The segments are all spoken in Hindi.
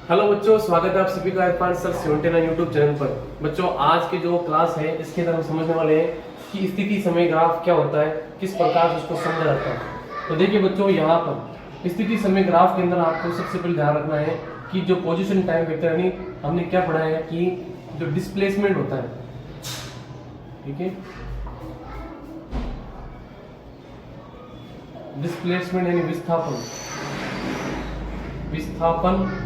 हेलो बच्चों, स्वागत है आप सभी का इरफान सर 79 यूट्यूब चैनल पर। बच्चों, आज की जो क्लास है इसके अंदर हम समझने वाले हैं कि स्थिति समय ग्राफ क्या होता है, किस प्रकार से उसको समझा जाता है। तो देखिए बच्चों, यहाँ पर स्थिति समय ग्राफ के अंदर आपको सबसे पहले ध्यान रखना है कि जो पोजिशन टाइम वेक्टर यानी हमने क्या पढ़ा है कि जो डिस्प्लेसमेंट होता है, ठीक है, डिस्प्लेसमेंट यानी विस्थापन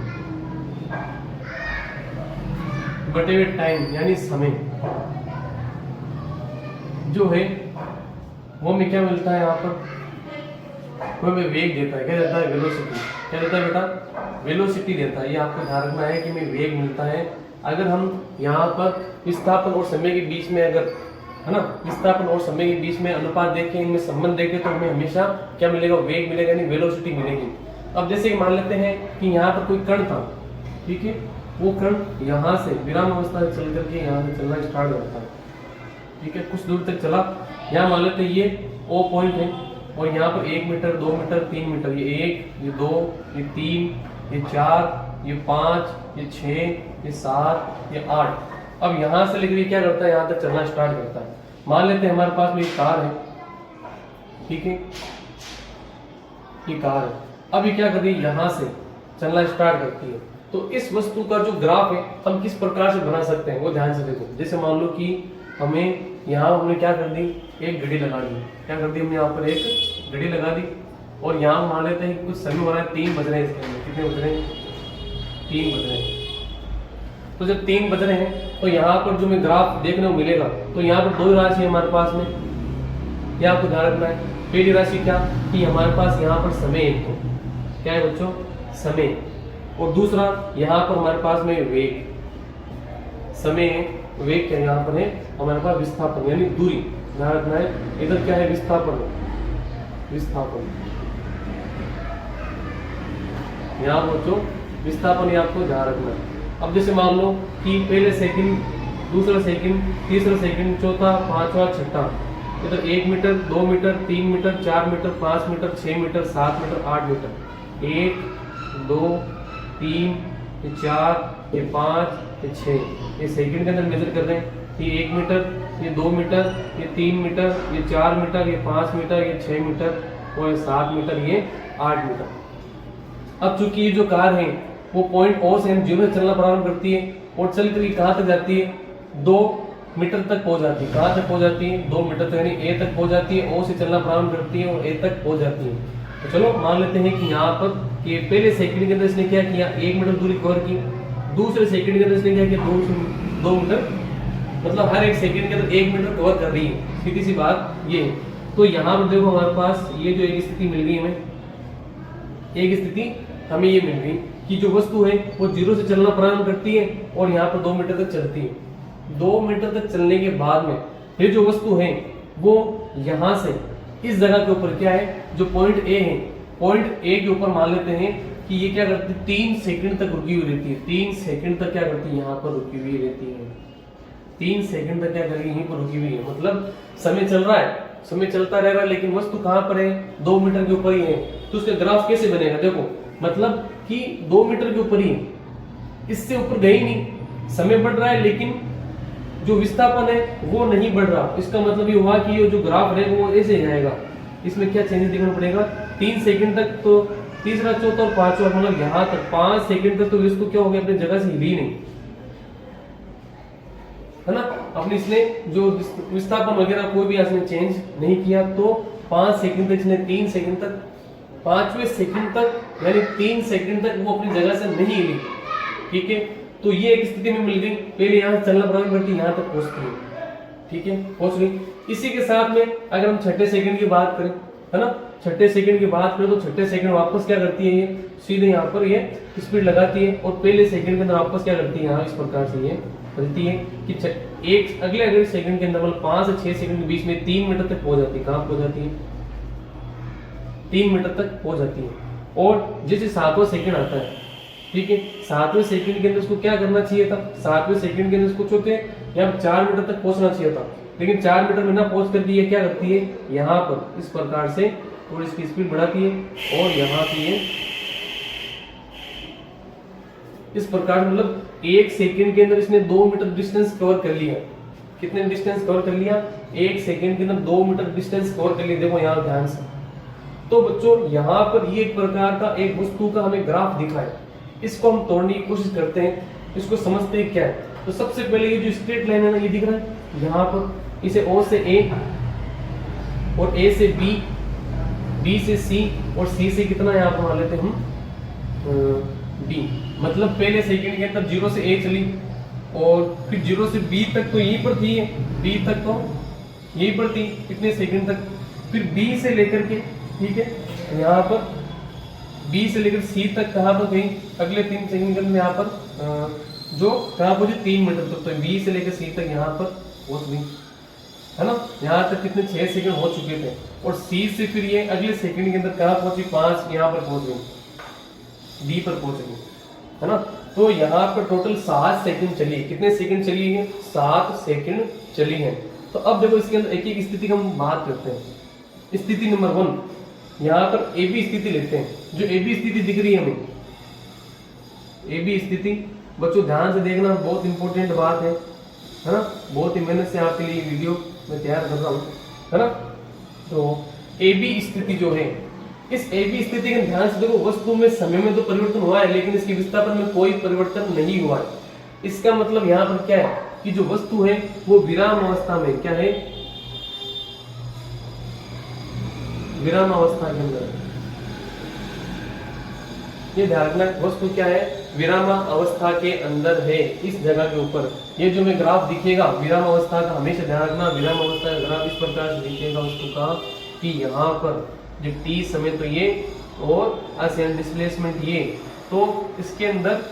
बटे हुए टाइम यानी समय जो है वो हमें क्या मिलता है, यहाँ पर वो हमें वेग देता है। क्या देता है? वेलोसिटी। क्या देता है बेटा? वेलोसिटी देता है। ये आपको ध्यान रखना है कि हमें वेग मिलता है। अगर हम यहाँ पर विस्थापन और समय के बीच में अगर है ना, विस्थापन और समय के बीच में अनुपात देखें, इनमें संबंध देखें, तो हमें हमेशा क्या मिलेगा? वेग मिलेगा यानी वेलोसिटी मिलेगी। अब जैसे कि मान लेते हैं कि यहाँ पर कोई कण था, ठीक है, वो कण यहाँ से विराम अवस्था से चल करके यहाँ से चलना स्टार्ट होता है, ठीक है, कुछ दूर तक चला। यहाँ मान लेते हैं ये O पॉइंट है और यहाँ पर 1 मीटर, 2 मीटर, 3 मीटर, ये 1, ये 2, ये 3, ये 4, ये 5, ये 6, ये 7, ये 8। अब यहाँ से लेकर क्या करता है? यहाँ तक चलना स्टार्ट करता है। मान लेते हैं हमारे पास में एक कार है, ठीक है, ये कार है। अब ये क्या कर रही है? यहाँ से चलना स्टार्ट करती है। तो इस वस्तु का जो ग्राफ है हम किस प्रकार से बना सकते हैं वो ध्यान से देखो। जैसे मान लो कि हमें यहाँ हमने क्या कर दी? एक घड़ी लगा दी। क्या कर दी हमने? यहाँ पर एक घड़ी लगा दी और यहाँ मान लेते हैं कुछ समय हो रहा है, 3 बज रहे हैं। इसके अंदर कितने बज रहे हैं? 3 बज रहे हैं। तो जब 3 बज रहे हैं तो यहाँ पर जो हमें ग्राफ देखने को मिलेगा, तो यहाँ पर 2 राशि है हमारे पास में। यह आपको ध्यान रखना है। पहली राशि क्या कि हमारे पास यहाँ पर समय एक तो क्या है बच्चों? समय। और दूसरा यहाँ पर हमारे पास में वेग। समय वेग क्या यहाँ पर है? हमारे पास विस्थापन यानी दूरी। ध्यान रखना है, इधर क्या है? विस्थापन। यहाँ बच्चों विस्थापन, ये आपको ध्यान रखना है। अब जैसे मान लो कि पहले सेकंड, दूसरा सेकंड, तीसरा सेकंड, चौथा, पांचवा, छठा, इधर 1 metre, 2 metre, 3 metre, 4 metre, 5 metre, 6 metre, 7 metre, 8 metre, 1, 2, 3, ये 4, ये 5, ये 6, ये सेकंड के अंदर मेजर कर रहे हैं। ये 1 मीटर, ये 2 मीटर, ये 3 मीटर, ये 4 मीटर, ये 5 मीटर, ये 6 मीटर और ये 7 मीटर, ये 8 मीटर। अब चूंकि ये जो कार है वो पॉइंट O से जीरो से चलना प्रारंभ करती है और चल कर कहाँ तक जाती है? 2 मीटर तक पहुंच जाती है। कहाँ तक पहुंच जाती है? 2 मीटर तक, यानी A तक पहुंच जाती है। O से चलना प्रारंभ करती है और A तक पहुंच जाती है। तो चलो मान लेते हैं कि यहाँ पर कि पहले सेकंड के अंदर इसने क्या किया? 1 मीटर दूरी कवर की। दूसरे सेकंड के अंदर इसने क्या किया? 2 मीटर, मतलब हर एक सेकंड के अंदर 1 मीटर कवर कर रही है। सीधी सी बात ये है। तो यहाँ पर देखो हमारे पास ये जो एक स्थिति मिल गई हमें, एक स्थिति हमें ये मिल गई कि जो वस्तु है वो जीरो से चलना प्रारंभ करती है और यहाँ पर 2 मीटर तक चलती है। 2 मीटर तक चलने के बाद में फिर जो वस्तु है वो यहाँ से इस जगह के ऊपर क्या है? जो पॉइंट A है, पॉइंट A के ऊपर मान लेते हैं कि ये क्या करती है? 3 सेकंड तक रुकी हुई रहती है। 3 सेकंड तक क्या करती है? यहाँ पर रुकी हुई रहती है। 3 सेकंड तक क्या करेगी? यहीं पर रुकी हुई है। मतलब समय चल रहा है, समय चलता रह रहा है, लेकिन वस्तु कहाँ पर है? 2 मीटर के ऊपर ही है। तो उसका ग्राफ कैसे बनेगा? देखो, मतलब कि 2 मीटर के ऊपर ही, इससे ऊपर गई नहीं। समय बढ़ रहा है लेकिन जो विस्थापन है वो नहीं बढ़ रहा। इसका मतलब ये हुआ कि ये जो ग्राफ है वो ऐसे जाएगा। इसमें क्या चेंजेस देखना पड़ेगा? 3 सेकंड तक तो तीसरा, चौथा और पांचवा, मतलब यहाँ तक 5 सेकंड तक तो वस्तु क्या हो गया? अपनी जगह से हिली नहीं, है ना। अपनी इसने जो विस्थापन वगैरह कोई भी इसने चेंज नहीं किया। तो 5 सेकंड तक इसने 3 सेकंड तक, 5वें सेकंड तक यानी 3 सेकंड तक वो अपनी जगह से नहीं हिली, ठीक है। तो ये एक स्थिति में मिल गई। पहले यहाँ से चलना प्रारंभ करती, यहाँ तक पहुंचती है, ठीक है, पहुंच गई। इसी के साथ में अगर हम छठे सेकंड की बात करें, है ना, छठे सेकंड की बात करें तो छठे सेकंड वापस क्या करती है? ये सीधे यहाँ पर ये स्पीड लगाती है और पहले सेकंड के अंदर वापस क्या करती है? यहाँ इस प्रकार से ये करती है कि एक अगले सेकंड के अंदर, मतलब 5 से 6 सेकंड के बीच में 3 मीटर तक पहुंच जाती है। कहाँ पहुंच जाती है? 3 मीटर तक पहुंच जाती है। और जैसे 7वां सेकंड आता है, ठीक है, 7वें सेकंड के अंदर उसको क्या करना चाहिए था? 7वें सेकंड के अंदर उसको चौथे या 4 मीटर तक पहुंचना चाहिए था, लेकिन 4 मीटर में ना पहुंच करके ये क्या करती है? यहाँ पर इस प्रकार से थोड़ी इसकी स्पीड बढ़ाती है और यहाँ की इस प्रकार मतलब 1 सेकंड के अंदर इसने 2 मीटर डिस्टेंस कवर कर लिया। कितने डिस्टेंस कवर कर लिया? 1 सेकंड के अंदर 2 मीटर डिस्टेंस कवर कर लिया। देखो यहाँ ध्यान से। तो बच्चों यहाँ पर ये एक प्रकार का एक वस्तु का हमें ग्राफ दिखा है, इसको हम तोड़ने की कोशिश करते हैं, इसको समझते हैं क्या है। तो सबसे पहले ये जो स्ट्रेट लाइन है ना, ये दिख रहा है यहाँ पर, इसे O से A और A से B, B से C और C से कितना यहाँ पर मान लेते हैं हम D। मतलब पहले सेकंड के अंदर 0 से A चली और फिर 0 से B तक तो यहीं पर थी, B तक तो यहीं पर थी कितने सेकंड तक, फिर B से लेकर के, ठीक है, यहाँ पर B से लेकर C तक कहाँ पर गई, अगले 3 सेकंड के अंदर यहाँ पर जो कहाँ पहुंची 3 मीटर तक, तो B से लेकर C तक यहाँ पर पहुंच गई, है ना। यहाँ तक कितने 6 सेकंड हो चुके थे। और C से फिर ये अगले सेकंड के अंदर कहाँ पहुंची 5, यहाँ पर पहुंच गई, D पर पहुंच गई, है ना। तो यहाँ पर टोटल 7 सेकंड चली है। कितने सेकंड चली है? 7 सेकंड चली है। तो अब देखो इसके अंदर एक एक स्थिति हम बात करते हैं। स्थिति नंबर 1, यहाँ पर ए बी स्थिति लेते हैं। जो ए बी स्थिति दिख रही है हमें, ए बी स्थिति, बच्चों ध्यान से देखना, बहुत इंपॉर्टेंट बात है ना। बहुत ही मेहनत से आपके लिए वीडियो मैं तैयार कर रहा हूँ, है ना। तो ए बी स्थिति जो है, इस ए बी स्थिति का ध्यान से देखो, वस्तु में समय में तो परिवर्तन हुआ है लेकिन इसके विस्थापन में कोई परिवर्तन नहीं हुआ है। इसका मतलब यहाँ पर क्या है कि जो वस्तु है वो विराम अवस्था में, क्या है, विराम अवस्था के अंदर। ये ध्यान रखना, वस्तु क्या है, विराम अवस्था के अंदर है, इस जगह के ऊपर। ये जो में ग्राफ दिखेगा विराम अवस्था का, हमेशा ध्यान रखना, विराम अवस्था का ग्राफ इस प्रकार से दिखेगा वस्तु का कि यहाँ पर जो टी समय तो ये और आसन डिस्प्लेसमेंट ये, तो इसके अंदर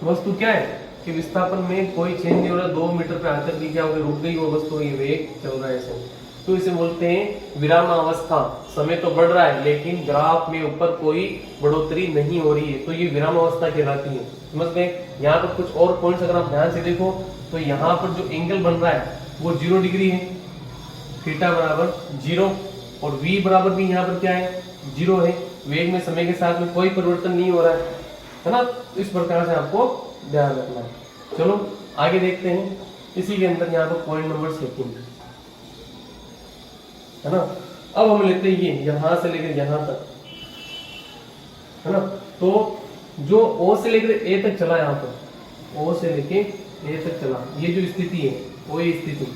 वस्तु क्या है कि विस्थापन में कोई चेंज नहीं हो रहा। 2 मीटर पे आकर के क्या हो गई, रुक गई वो वस्तु, ये वेग चल रहा है ऐसे। तो इसे बोलते हैं विराम अवस्था। समय तो बढ़ रहा है लेकिन ग्राफ में ऊपर कोई बढ़ोतरी नहीं हो रही है, तो ये विराम अवस्था कहलाती है। समझ गए। यहाँ पर कुछ और पॉइंट्स अगर आप ध्यान से देखो तो यहाँ पर जो एंगल बन रहा है वो 0 डिग्री है, थीटा बराबर 0, और v बराबर भी यहाँ पर क्या है, 0 है। वेग में समय के साथ में कोई परिवर्तन नहीं हो रहा है ना। तो इस प्रकार से आपको ध्यान रखना है। चलो आगे देखते हैं। इसी के अंदर यहाँ पर पॉइंट नंबर 2 है ना। अब हम लेते हैं ये यहां से लेकर यहां तक, है ना। तो जो O से लेकर A तक चला, यहाँ पर O से लेके A तक चला, ये जो स्थिति है वो ये स्थिति,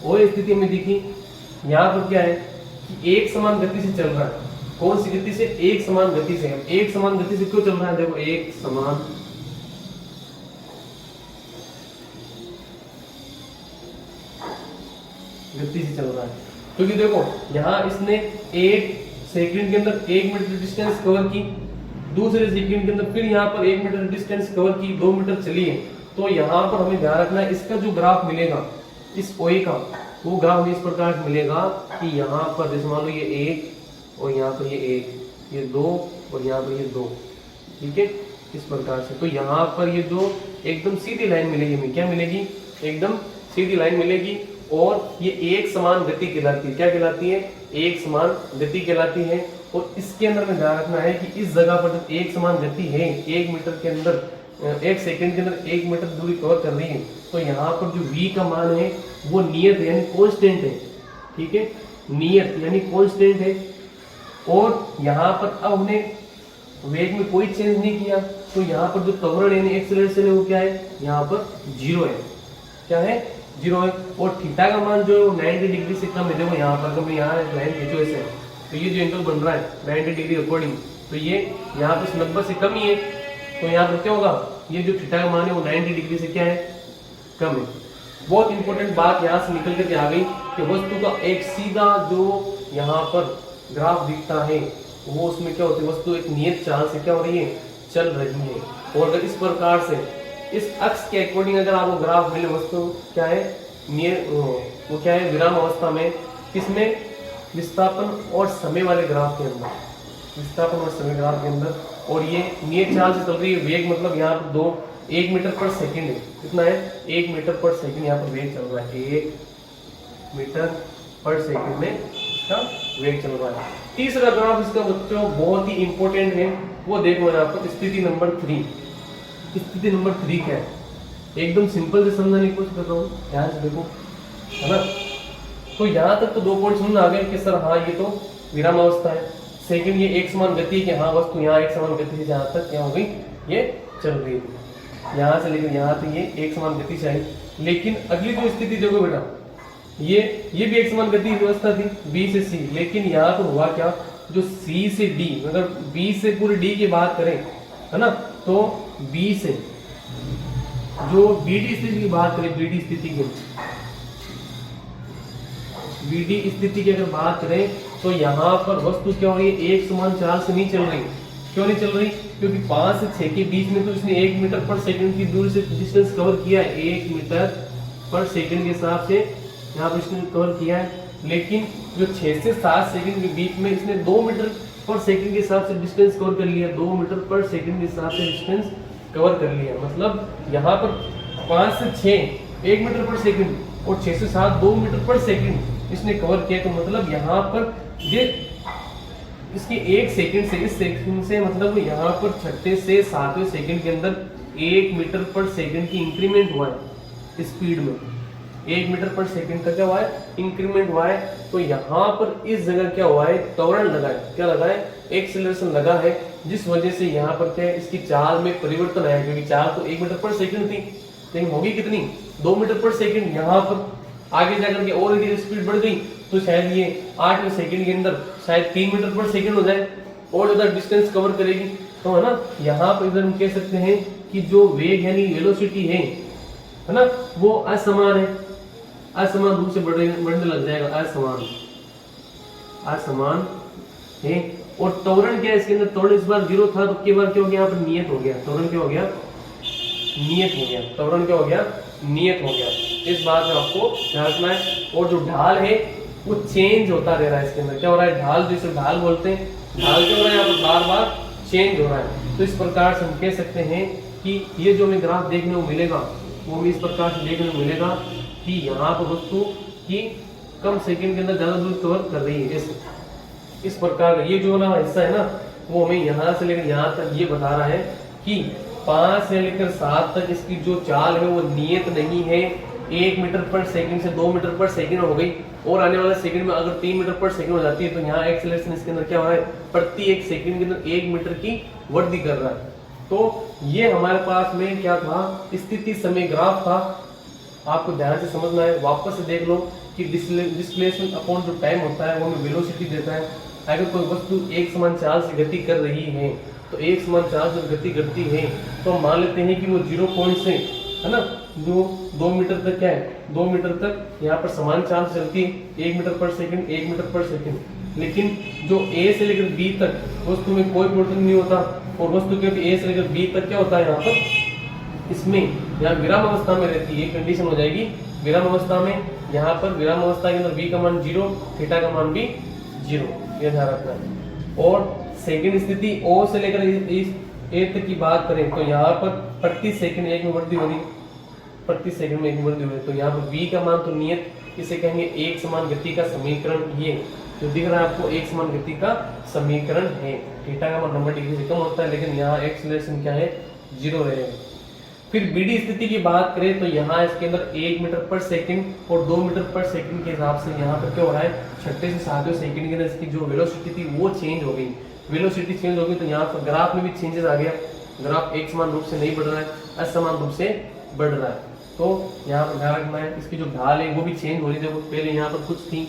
वो स्थिति में देखी यहाँ पर क्या है कि एक समान गति से चल रहा है। कौन सी गति से? एक समान गति से। एक समान गति से क्यों चल रहा है? देखो, एक समान गति से चल रहा है क्योंकि देखो यहाँ इसने 1 सेकंड के अंदर 1 मीटर डिस्टेंस कवर की, दूसरे सेकंड के अंदर फिर यहाँ पर 1 मीटर डिस्टेंस कवर की, 2 मीटर चली है। तो यहाँ पर हमें ध्यान रखना है, इसका जो ग्राफ मिलेगा इस OA का, वो ग्राफ इस प्रकार से मिलेगा कि यहाँ पर जैसे मान लो ये 1 और यहाँ पर ये 1, ये 2 और यहाँ पर ये 2, ठीक है, इस प्रकार से। तो यहाँ पर ये जो एकदम सीधी लाइन मिलेगी हमें, क्या मिलेगी? एकदम सीधी लाइन मिलेगी। और ये एक समान गति कहलाती है। क्या कहलाती है? एक समान गति कहलाती है। और इसके अंदर में ध्यान रखना है कि इस जगह पर जब एक समान गति है, 1 मीटर के अंदर 1 सेकंड के अंदर 1 मीटर दूरी कवर कर रही है, तो यहाँ पर जो v का मान है वो नियत है, यानी कांस्टेंट है, ठीक है, नियत यानी कांस्टेंट है। और यहाँ पर अब हमने वेग में कोई चेंज नहीं किया, तो यहाँ पर जो त्वरण यानी एक्सेलरेशन है वो क्या है? यहाँ पर 0 है। क्या है? 0 है। और थीटा का मान जो 90 डिग्री से कम है। देखो यहाँ पर अगर मैं यहाँ लाइन खींचो ऐसे, तो ये जो एंगल बन रहा है 90 डिग्री अकॉर्डिंग, तो ये यहाँ पर 90 से कम ही है। तो यहाँ पर क्या होगा? ये जो थीटा का मान है वो 90 डिग्री से क्या है? कम है। बहुत इंपॉर्टेंट बात यहाँ से निकल करके आ गई कि वस्तु का एक सीधा जो यहाँ पर ग्राफ दिखता है वो उसमें क्या होती है? वस्तु एक नियत चाल से क्या हो रही है? चल रही है। और अगर इस प्रकार से इस अक्ष के अकॉर्डिंग अगर आपको ग्राफ मिले, वस्तु क्या है? वो क्या है? विराम अवस्था में, किसमें? विस्थापन और समय वाले ग्राफ के अंदर, विस्थापन और समय ग्राफ के अंदर। और ये नियत चाल से चल रही है। वेग मतलब यहाँ पर 1 मीटर पर सेकंड है। कितना है? 1 मीटर पर सेकंड यहाँ पर वेग चल रहा है। 1 मीटर पर सेकंड में इसका वेग चल रहा है। तीसरा ग्राफ इसका बच्चों बहुत ही इंपॉर्टेंट है। वो देखो मैं आपको स्थिति नंबर 3। स्थिति नंबर 3 क्या है, एकदम सिंपल से समझाने की कोशिश कर रहा हूँ, ध्यान से देखो, है ना। तो यहाँ तक तो 2 पॉइंट समझ आ गए कि सर हाँ ये तो विराम अवस्था है। सेकंड ये एक समान गति है कि हाँ वस्तु यहाँ एक समान गति से जहाँ तक क्या हो गई ये चल रही है, यहाँ से लेकर यहाँ तक ये एक समान गति से आई। लेकिन अगली जो स्थिति देखो बेटा, ये भी एक समान गति व्यवस्था थी बी से सी, लेकिन यहाँ तो हुआ क्या, जो सी से डी, अगर बी से पूरे डी की बात करें, है ना, तो बी से जो बीडी स्थिति की बात करें, बीडी स्थिति की अगर बात करें तो यहाँ पर वस्तु क्या हो रही है, एक समान चाल से नहीं चल रही। क्यों नहीं चल रही, क्योंकि 5 से 6 के बीच में तो इसने 1 मीटर पर सेकंड की दूरी से डिस्टेंस कवर किया है, 1 मीटर पर सेकंड के हिसाब से यहाँ पर इसने कवर किया है। लेकिन जो 6 से 7 सेकंड के बीच में इसने 2 मीटर पर सेकंड के हिसाब से डिस्टेंस कवर कर लिया, 2 मीटर पर सेकंड के हिसाब से डिस्टेंस कवर कर लिया। मतलब यहाँ पर 5 से 6 1 मीटर पर सेकंड और 6 से 7 2 मीटर पर सेकंड इसने कवर किया। तो मतलब यहाँ पर ये इसके 1 सेकंड से, इस सेकंड से मतलब यहाँ पर 6 से 7वें सेकंड के अंदर 1 मीटर पर सेकंड की इंक्रीमेंट हुआ है स्पीड में, 1 मीटर पर सेकंड का क्या हुआ है, इंक्रीमेंट हुआ है। तो यहाँ पर इस जगह क्या हुआ है, त्वरण लगा है, क्या लगा है, एक्सेलरेशन लगा है, जिस वजह से यहाँ पर क्या है, इसकी चाल में परिवर्तन आया। क्योंकि चाल तो 1 मीटर पर सेकंड थी, लेकिन होगी कितनी, 2 मीटर पर सेकंड। यहाँ पर आगे जाकर के और यदि स्पीड बढ़ गई तो शायद ये 8वें सेकंड के अंदर शायद 3 मीटर पर सेकंड हो जाए और ज्यादा डिस्टेंस कवर करेगी। तो है ना, यहाँ पर इधर हम कह सकते हैं कि जो वेग यानी वेलोसिटी है ना, वो असमान है, असमान रूप से बढ़ने लग जाएगा, असमान है। और त्वरण क्या है इसके अंदर, त्वरण इस बार 0 था तो के बार क्या हो गया, यहाँ पर नियत हो गया, त्वरण क्या हो गया, नियत हो गया, त्वरण क्या हो गया, नियत हो गया। इस बात में आपको ध्यान रखना है। और जो ढाल है वो चेंज होता रह रहा है, इसके अंदर क्या हो रहा है, ढाल, जिसे ढाल बोलते हैं, ढाल क्या हो रहा है, यहाँ पर बार बार चेंज हो रहा है। तो इस प्रकार से हम कह सकते हैं कि ये जो हमें ग्राफ देखने को मिलेगा वो हमें इस प्रकार से देखने को मिलेगा कि यहाँ पर वस्तु की कम सेकंड के अंदर ज्यादा दूर कवर कर रही है। इस प्रकार का ये जो ना हिस्सा है ना, वो हमें यहाँ से लेकर यहाँ तक ये बता रहा है कि 5 से लेकर 7 तक इसकी जो चाल है वो नियत नहीं है। 1 मीटर पर सेकंड से 2 मीटर पर सेकंड हो गई और आने वाले सेकंड में अगर 3 मीटर पर सेकंड हो जाती है तो यहाँ एक्सेलरेशन इसके अंदर क्या हो रहा है, प्रति 1 सेकंड के अंदर 1 मीटर की वृद्धि कर रहा है। तो ये हमारे पास में क्या था, स्थिति समय ग्राफ था। आपको ध्यान से समझना है, वापस से देख लो कि डिस्प्लेसमेंट अपॉन जो टाइम होता है वो हमें वेलोसिटी देता है। अगर कोई वस्तु एक समान चाल से गति कर रही है तो एक समान चाल से गति करती है तो हम मान लेते हैं कि वो 0 पॉइंट से, है ना, जो 2 मीटर तक क्या है, 2 मीटर तक यहाँ पर समान चाल से चलती है, 1 मीटर पर सेकंड, 1 मीटर पर सेकंड। लेकिन जो A से लेकर B तक वस्तु में कोई परिवर्तन नहीं होता और वस्तु के A से लेकर B तक क्या होता है, यहाँ पर इसमें यहाँ विराम अवस्था में रहती है, कंडीशन हो जाएगी विराम अवस्था में। यहाँ पर विराम अवस्था के अंदर B का मान 0, थीटा का मान भी 0, ये ध्यान रखना है। और सेकंड स्थिति O से लेकर इस A तक की बात करें तो यहाँ पर प्रति सेकंड 1 में वृद्धि हो रही, प्रति सेकंड में 1 में वृद्धि हो रही। तो यहाँ पर V का मान तो नियत, इसे कहेंगे एक समान गति का समीकरण। ये जो दिख रहा है आपको एक समान गति का समीकरण है। थीटा का मान 90 डिग्री से कम होता है, लेकिन यहाँ एक्सेलरेशन क्या है, 0 रहेगा। फिर बीडी स्थिति की बात करें तो यहाँ इसके अंदर 1 मीटर पर सेकंड और 2 मीटर पर सेकंड के हिसाब से यहाँ पर क्या हो रहा है, 6 से 7वें सेकंड के अंदर इसकी जो वेलोसिटी थी वो चेंज हो गई। वेलोसिटी चेंज हो गई तो यहाँ पर ग्राफ में भी चेंजेस आ गया। ग्राफ एक समान रूप से नहीं बढ़ रहा है, असमान रूप से बढ़ रहा है। तो यहाँ पर ध्यान रखना है, इसकी जो ढाल है वो भी चेंज हो रही है। पहले यहाँ पर कुछ थी,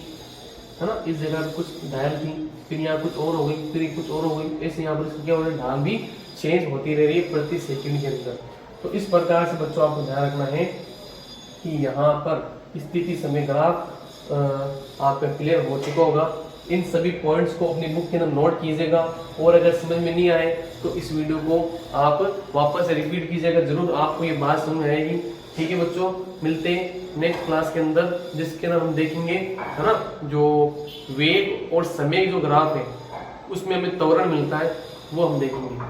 है ना, इस जगह कुछ ढाल थी, फिर यहाँ कुछ और हो गई, फिर कुछ और हो गई, ऐसे यहाँ पर इसकी क्या हो रहा है, ढाल भी चेंज होती रह रही है प्रति सेकंड के अंदर। तो इस प्रकार से बच्चों आपको ध्यान रखना है कि यहाँ पर स्थिति समय ग्राफ आपका क्लियर हो चुका होगा। इन सभी पॉइंट्स को अपनी बुक के अंदर नोट कीजिएगा और अगर समझ में नहीं आए तो इस वीडियो को आप वापस से रिपीट कीजिएगा, जरूर आपको ये बात समझ में आएगी। ठीक है बच्चों, मिलते हैं नेक्स्ट क्लास के अंदर, जिसके अंदर हम देखेंगे, है ना, जो वेग और समय जो ग्राफ है उसमें हमें त्वरण मिलता है वो हम देखेंगे।